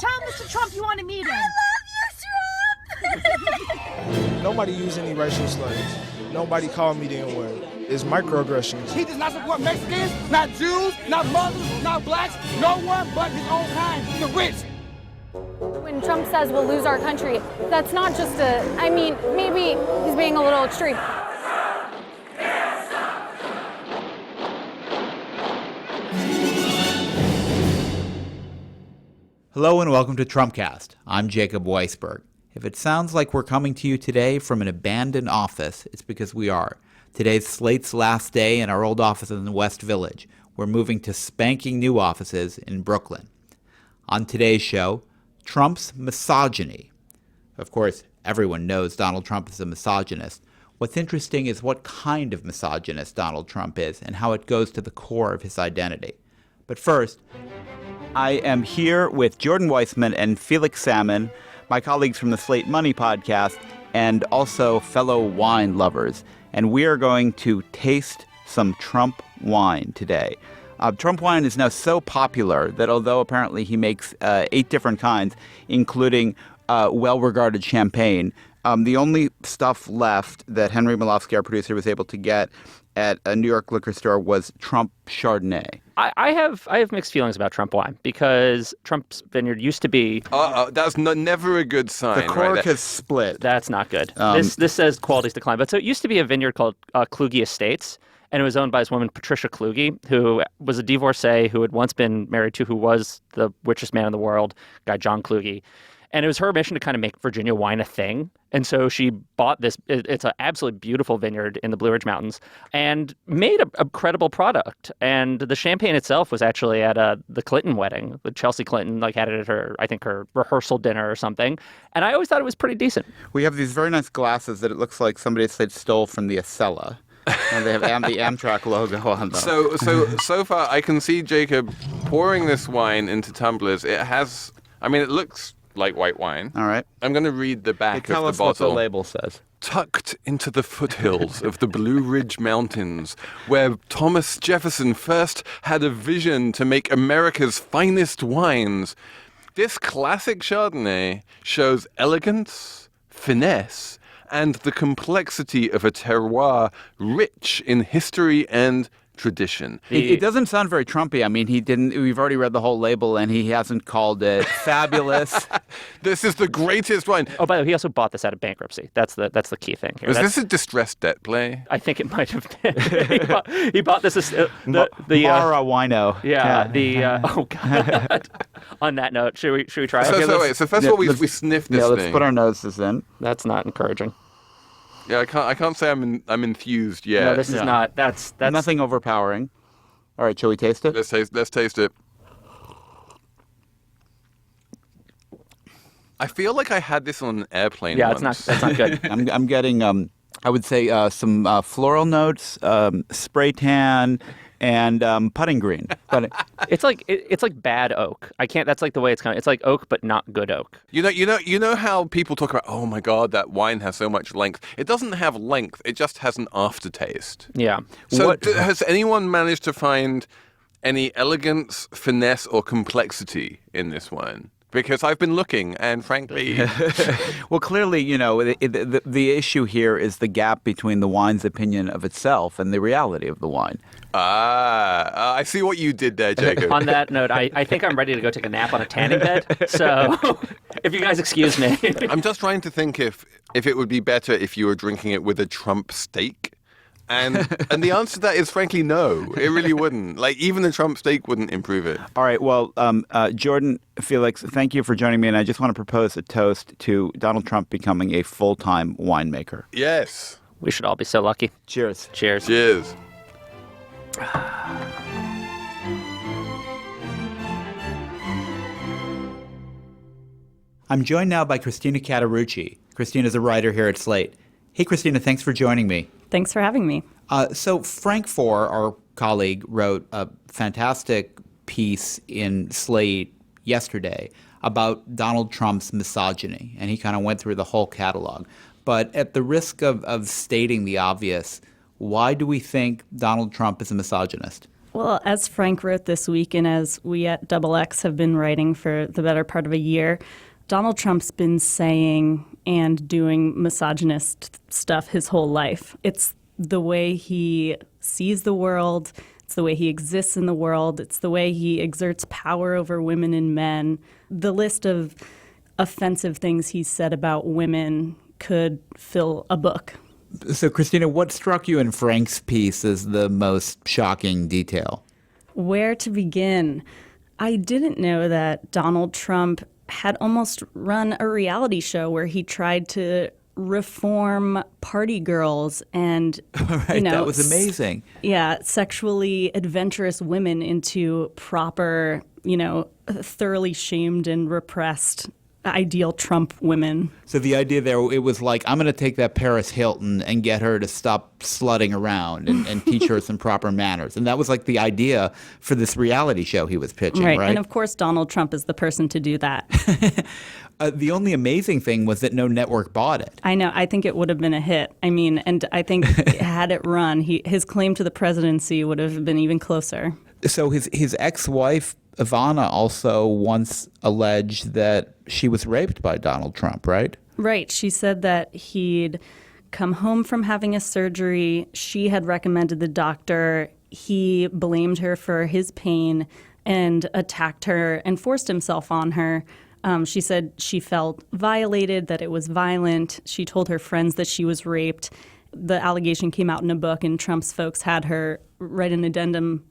Tell Mr. Trump you want to meet him. I love you, Trump! Nobody used any racial slurs. Nobody called me the N-word. It's microaggressions. He does not support Mexicans, not Jews, not Muslims, not blacks, no one but his own kind, the rich. When Trump says we'll lose our country, that's not just maybe he's being a little extreme. Hello and welcome to Trumpcast. I'm Jacob Weisberg. If it sounds like we're coming to you today from an abandoned office, it's because we are. Today's Slate's last day in our old office in the West Village. We're moving to spanking new offices in Brooklyn. On today's show, Trump's misogyny. Of course, everyone knows Donald Trump is a misogynist. What's interesting is what kind of misogynist Donald Trump is and how it goes to the core of his identity. But first, I am here with Jordan Weissman and Felix Salmon, my colleagues from the Slate Money podcast, and also fellow wine lovers. And we are going to taste some Trump wine today. Trump wine is now so popular that although apparently he makes 8 different kinds, including well-regarded champagne, the only stuff left that Henry Malofsky, our producer, was able to get at a New York liquor store was Trump Chardonnay. I have mixed feelings about Trump wine because Trump's vineyard used to be. That's never a good sign. The cork right? has split. That's not good. This says quality's decline. But so it used to be a vineyard called Kluge Estates, and it was owned by this woman, Patricia Kluge, who was a divorcee who had once been married to who was the richest man in the world, guy John Kluge. And it was her mission to kind of make Virginia wine a thing. And so she bought this. It's an absolutely beautiful vineyard in the Blue Ridge Mountains and made a credible product. And the champagne itself was actually at the Clinton wedding. Chelsea Clinton had it at her rehearsal dinner or something. And I always thought it was pretty decent. We have these very nice glasses that it looks like somebody stole from the Acela. And they have the Amtrak logo on them. So far, I can see Jacob pouring this wine into tumblers. It looks like white wine. All right. I'm going to read the back of the bottle. Tell us what the label says. Tucked into the foothills of the Blue Ridge Mountains, where Thomas Jefferson first had a vision to make America's finest wines, this classic Chardonnay shows elegance, finesse, and the complexity of a terroir rich in history and tradition. It doesn't sound very Trumpy. I mean, we've already read the whole label and he hasn't called it fabulous. This is the greatest wine. Oh, by the way, he also bought this out of bankruptcy. That's the key thing here. Was this a distressed debt play? I think it might have been. he bought this as Mara Wino. Yeah. Oh God. On that note, should we try it? So first of all, we sniff this thing. Let's put our noses in. That's not encouraging. Yeah, I can't say I'm enthused yet. No, this is not. That's nothing overpowering. All right, shall we taste it? Let's taste it. I feel like I had this on an airplane. Yeah, once. that's not good. I'm getting I would say some floral notes, spray tan, and putting green. But it's like bad oak. I can't. That's like the way it's kind of. It's like oak, but not good oak. You know how people talk about, oh my God, that wine has so much length. It doesn't have length. It just has an aftertaste. Yeah. So has anyone managed to find any elegance, finesse, or complexity in this wine? Because I've been looking, and frankly... Well, clearly, the issue here is the gap between the wine's opinion of itself and the reality of the wine. I see what you did there, Jacob. On that note, I think I'm ready to go take a nap on a tanning bed. So if you guys excuse me. I'm just trying to think if it would be better if you were drinking it with a Trump steak. And the answer to that is, frankly, no. It really wouldn't. Even a Trump steak wouldn't improve it. All right. Well, Jordan, Felix, thank you for joining me. And I just want to propose a toast to Donald Trump becoming a full-time winemaker. Yes. We should all be so lucky. Cheers. Cheers. Cheers. I'm joined now by Christina Cataloochee. Christina's a writer here at Slate. Hey, Christina, thanks for joining me. Thanks for having me. So Frank Foer, our colleague, wrote a fantastic piece in Slate yesterday about Donald Trump's misogyny, and he kind of went through the whole catalog. But at the risk of stating the obvious, why do we think Donald Trump is a misogynist? Well, as Frank wrote this week, and as we at Double X have been writing for the better part of a year, Donald Trump's been saying and doing misogynist stuff his whole life. It's the way he sees the world. It's the way he exists in the world. It's the way he exerts power over women and men. The list of offensive things he's said about women could fill a book. So, Christina, what struck you in Frank's piece as the most shocking detail? Where to begin? I didn't know that Donald Trump had almost run a reality show where he tried to reform party girls and, right, that was amazing. Sexually adventurous women into proper, thoroughly shamed and repressed ideal Trump women. So the idea there, it was like, I'm going to take that Paris Hilton and get her to stop slutting around and teach her some proper manners. And that was like the idea for this reality show he was pitching, right? And of course, Donald Trump is the person to do that. The only amazing thing was that no network bought it. I know. I think it would have been a hit. I mean, and I think had it run, his claim to the presidency would have been even closer. So his ex-wife, Ivana, also once alleged that she was raped by Donald Trump, right? Right. She said that he'd come home from having a surgery. She had recommended the doctor. He blamed her for his pain and attacked her and forced himself on her. She said she felt violated, that it was violent. She told her friends that she was raped. The allegation came out in a book, and Trump's folks had her write an addendum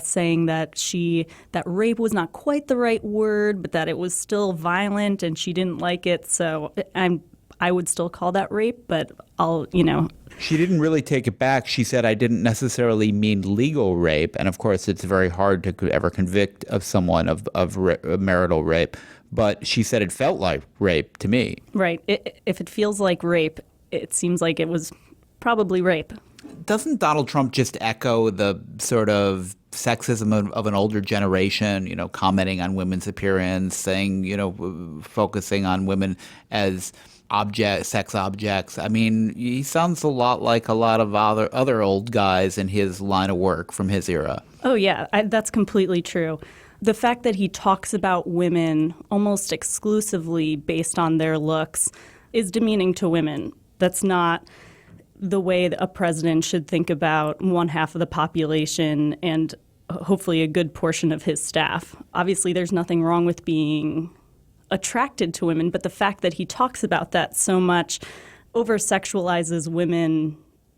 saying that rape was not quite the right word, but that it was still violent and she didn't like it. So I would still call that rape, but She didn't really take it back. She said, I didn't necessarily mean legal rape. And of course, it's very hard to ever convict of someone of marital rape. But she said it felt like rape to me. Right. If it feels like rape, it seems like it was probably rape. Doesn't Donald Trump just echo the sort of sexism of an older generation, commenting on women's appearance, saying, focusing on women as sex objects? I mean, he sounds a lot like a lot of other old guys in his line of work from his era. Oh, yeah, that's completely true. The fact that he talks about women almost exclusively based on their looks is demeaning to women. That's not the way that a president should think about one half of the population and hopefully a good portion of his staff. Obviously, there's nothing wrong with being attracted to women, but the fact that he talks about that so much over-sexualizes women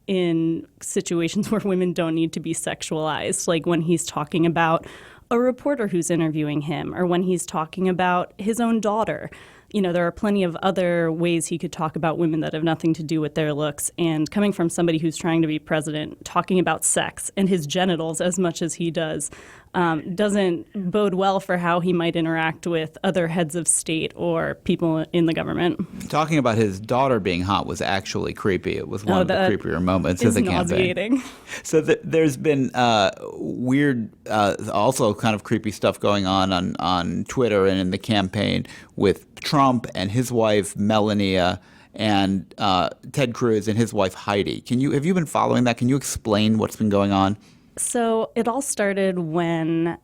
in situations where women don't need to be sexualized, like when he's talking about a reporter who's interviewing him or when he's talking about his own daughter. There are plenty of other ways he could talk about women that have nothing to do with their looks. And coming from somebody who's trying to be president, talking about sex and his genitals as much as he does, doesn't bode well for how he might interact with other heads of state or people in the government. Talking about his daughter being hot was actually creepy. It was one of the creepier moments of the campaign. So there's been weird, also kind of creepy stuff going on Twitter and in the campaign with Trump and his wife Melania and Ted Cruz and his wife Heidi. Have you been following that? Can you explain what's been going on? So it all started when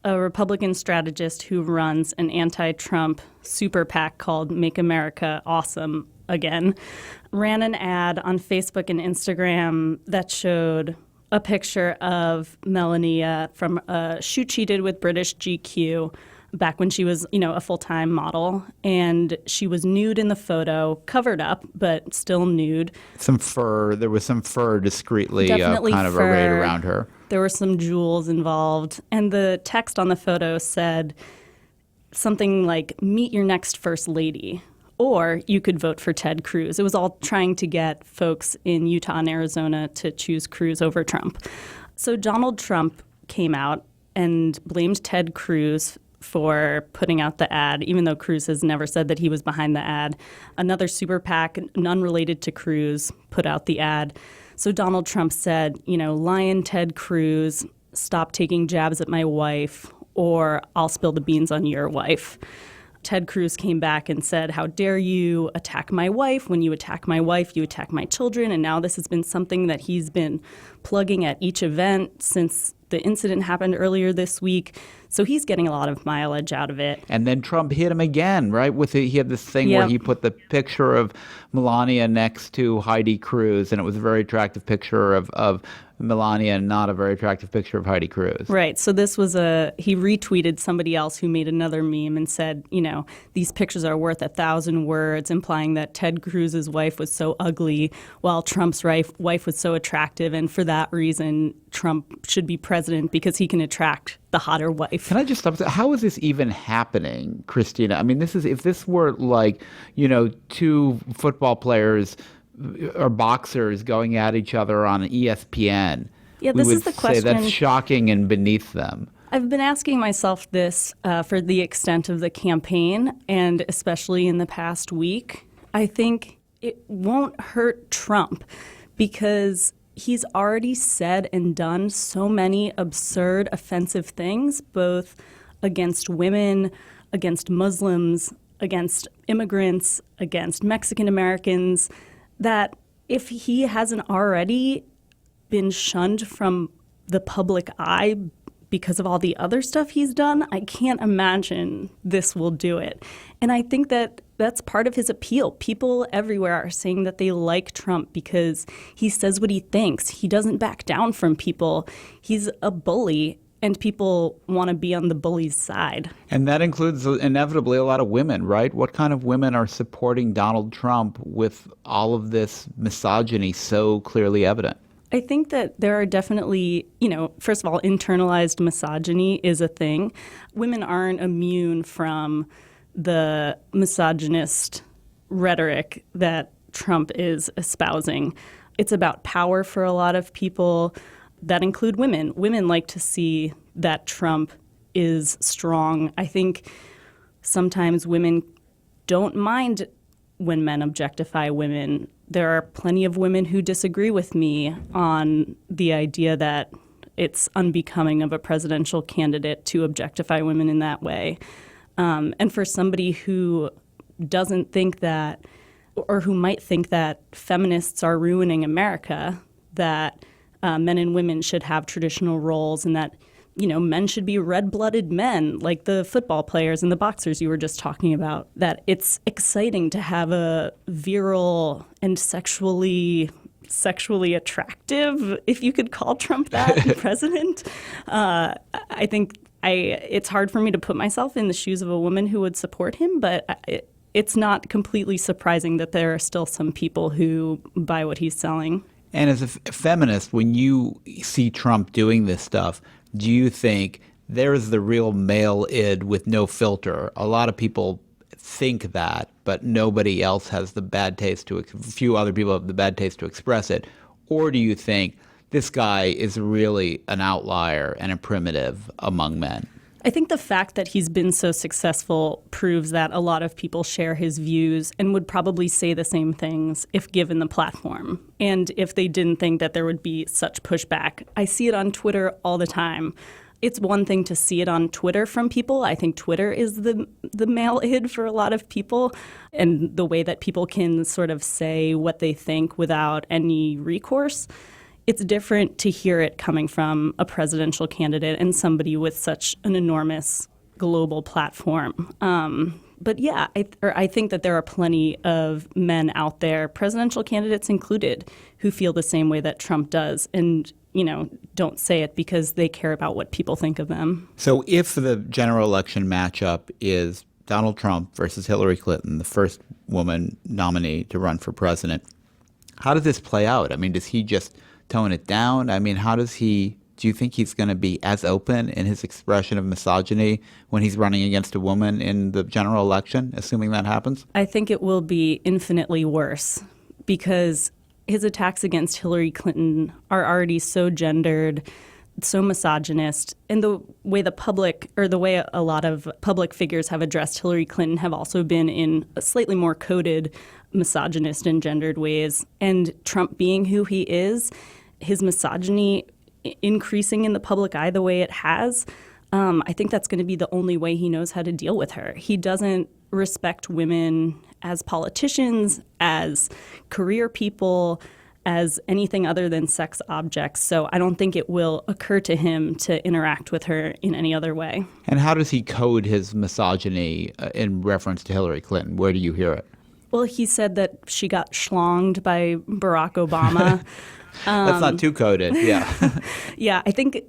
a Republican strategist who runs an anti-Trump super PAC called Make America Awesome Again ran an ad on Facebook and Instagram that showed a picture of Melania from a shoot she did with British GQ back when she was, a full-time model. And she was nude in the photo, covered up, but still nude. There was some fur discreetly kind of arrayed around her. There were some jewels involved. And the text on the photo said something like, meet your next first lady. Or you could vote for Ted Cruz. It was all trying to get folks in Utah and Arizona to choose Cruz over Trump. So Donald Trump came out and blamed Ted Cruz for putting out the ad, even though Cruz has never said that he was behind the ad. Another super PAC, none related to Cruz, put out the ad. So Donald Trump said, Lion Ted Cruz, stop taking jabs at my wife, or I'll spill the beans on your wife. Ted Cruz came back and said, how dare you attack my wife? When you attack my wife, you attack my children. And now this has been something that he's been plugging at each event since The incident happened earlier this week, so he's getting a lot of mileage out of it. And then Trump hit him again, right? He had this thing where he put the picture of Melania next to Heidi Cruz, and it was a very attractive picture of Melania and not a very attractive picture of Heidi Cruz. Right. So this was he retweeted somebody else who made another meme and said, these pictures are worth 1,000 words, implying that Ted Cruz's wife was so ugly while Trump's wife was so attractive. And for that reason, Trump should be president because he can attract the hotter wife. Can I just stop? How is this even happening, Christina? I mean, if this were like, two football players or boxers going at each other on ESPN, yeah, we this would is the say question. that's shocking and beneath them. I've been asking myself this for the extent of the campaign, and especially in the past week. I think it won't hurt Trump because he's already said and done so many absurd, offensive things, both against women, against Muslims, against immigrants, against Mexican Americans, that if he hasn't already been shunned from the public eye because of all the other stuff he's done, I can't imagine this will do it. And I think that that's part of his appeal. People everywhere are saying that they like Trump because he says what he thinks. He doesn't back down from people. He's a bully, and people want to be on the bully's side. And that includes inevitably a lot of women, right? What kind of women are supporting Donald Trump with all of this misogyny so clearly evident? I think that there are definitely, first of all, internalized misogyny is a thing. Women aren't immune from the misogynist rhetoric that Trump is espousing. It's about power for a lot of people that include women. Women like to see that Trump is strong. I think sometimes women don't mind when men objectify women. There are plenty of women who disagree with me on the idea that it's unbecoming of a presidential candidate to objectify women in that way. And for somebody who doesn't think that, or who might think that feminists are ruining America, that men and women should have traditional roles and that, men should be red-blooded men like the football players and the boxers you were just talking about, that it's exciting to have a virile and sexually attractive, if you could call Trump that, president. I think it's hard for me to put myself in the shoes of a woman who would support him, but it's not completely surprising that there are still some people who buy what he's selling. And as a feminist, when you see Trump doing this stuff, do you think there's the real male id with no filter? A lot of people think that, but nobody else has the bad taste few other people have the bad taste to express it. Or do you think this guy is really an outlier and a primitive among men? I think the fact that he's been so successful proves that a lot of people share his views and would probably say the same things if given the platform, and if they didn't think that there would be such pushback. I see it on Twitter all the time. It's one thing to see it on Twitter from people. I think Twitter is the male id for a lot of people, and the way that people can sort of say what they think without any recourse. It's different to hear it coming from a presidential candidate and somebody with such an enormous global platform. But yeah, I think that there are plenty of men out there, presidential candidates included, who feel the same way that Trump does and, don't say it because they care about what people think of them. So if the general election matchup is Donald Trump versus Hillary Clinton, the first woman nominee to run for president, how does this play out? I mean, does he just tone it down? I mean, do you think he's going to be as open in his expression of misogyny when he's running against a woman in the general election, assuming that happens? I think it will be infinitely worse because his attacks against Hillary Clinton are already so gendered, so misogynist, and the way a lot of public figures have addressed Hillary Clinton have also been in a slightly more coded misogynist and gendered ways. And Trump being who he is, his misogyny increasing in the public eye the way it has, I think that's going to be the only way he knows how to deal with her. He doesn't respect women as politicians, as career people, as anything other than sex objects. So I don't think it will occur to him to interact with her in any other way. And how does he code his misogyny in reference to Hillary Clinton? Where do you hear it? Well, he said that she got schlonged by Barack Obama. That's not too coded, yeah. Yeah, I think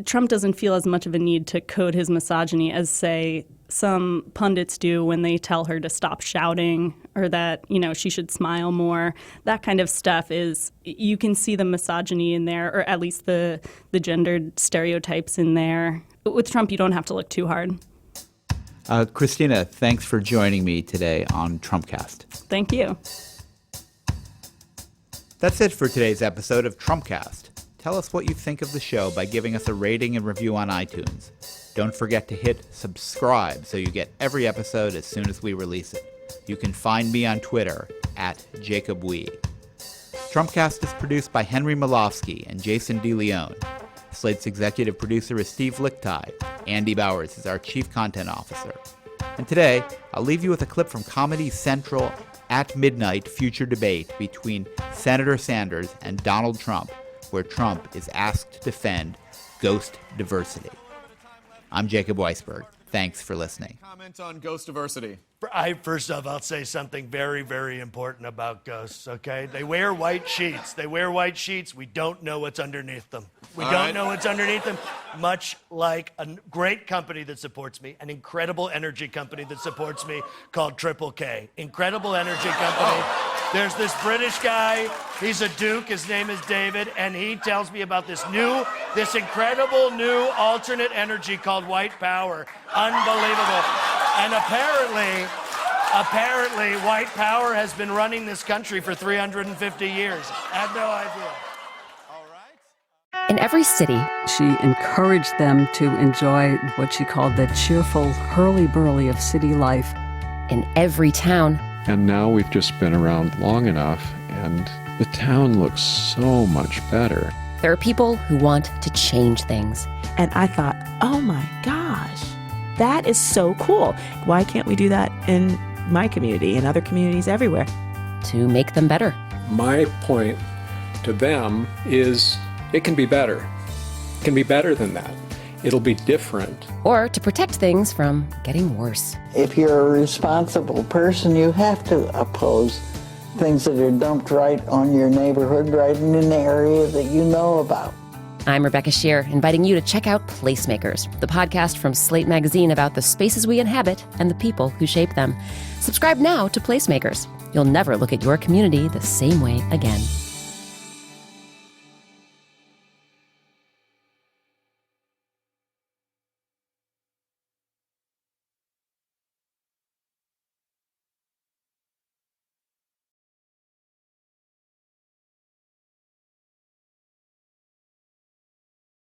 Trump doesn't feel as much of a need to code his misogyny as, say, some pundits do when they tell her to stop shouting or that, she should smile more. That kind of stuff you can see the misogyny in there, or at least the gendered stereotypes in there. But with Trump, you don't have to look too hard. Christina, thanks for joining me today on Trumpcast. Thank you. That's it for today's episode of Trumpcast. Tell us what you think of the show by giving us a rating and review on iTunes. Don't forget to hit subscribe so you get every episode as soon as we release it. You can find me on Twitter @JacobWee. Trumpcast is produced by Henry Malofsky and Jason DeLeon. Slate's executive producer is Steve Lickteig. Andy Bowers is our chief content officer. And today, I'll leave you with a clip from Comedy Central at midnight future debate between Senator Sanders and Donald Trump, where Trump is asked to defend ghost diversity. I'm Jacob Weisberg. Thanks for listening. Comment on ghost diversity. First off, I'll say something very, very important about ghosts, okay? They wear white sheets. We don't know what's underneath them. We don't know what's underneath them, much like a great company that supports me, an incredible energy company that supports me called Triple K. Incredible energy company. There's this British guy, he's a duke, his name is David, and he tells me about this incredible new alternate energy called white power. Unbelievable. And apparently white power has been running this country for 350 years. I had no idea. In every city, she encouraged them to enjoy what she called the cheerful hurly-burly of city life. In every town. And now we've just been around long enough, and the town looks so much better. There are people who want to change things. And I thought, oh my gosh, that is so cool. Why can't we do that in my community and other communities everywhere? To make them better. My point to them is it can be better. It can be better than that. It'll be different. Or to protect things from getting worse. If you're a responsible person, you have to oppose things that are dumped right on your neighborhood, right in an area that you know about. I'm Rebecca Shear, inviting you to check out Placemakers, the podcast from Slate Magazine about the spaces we inhabit and the people who shape them. Subscribe now to Placemakers. You'll never look at your community the same way again.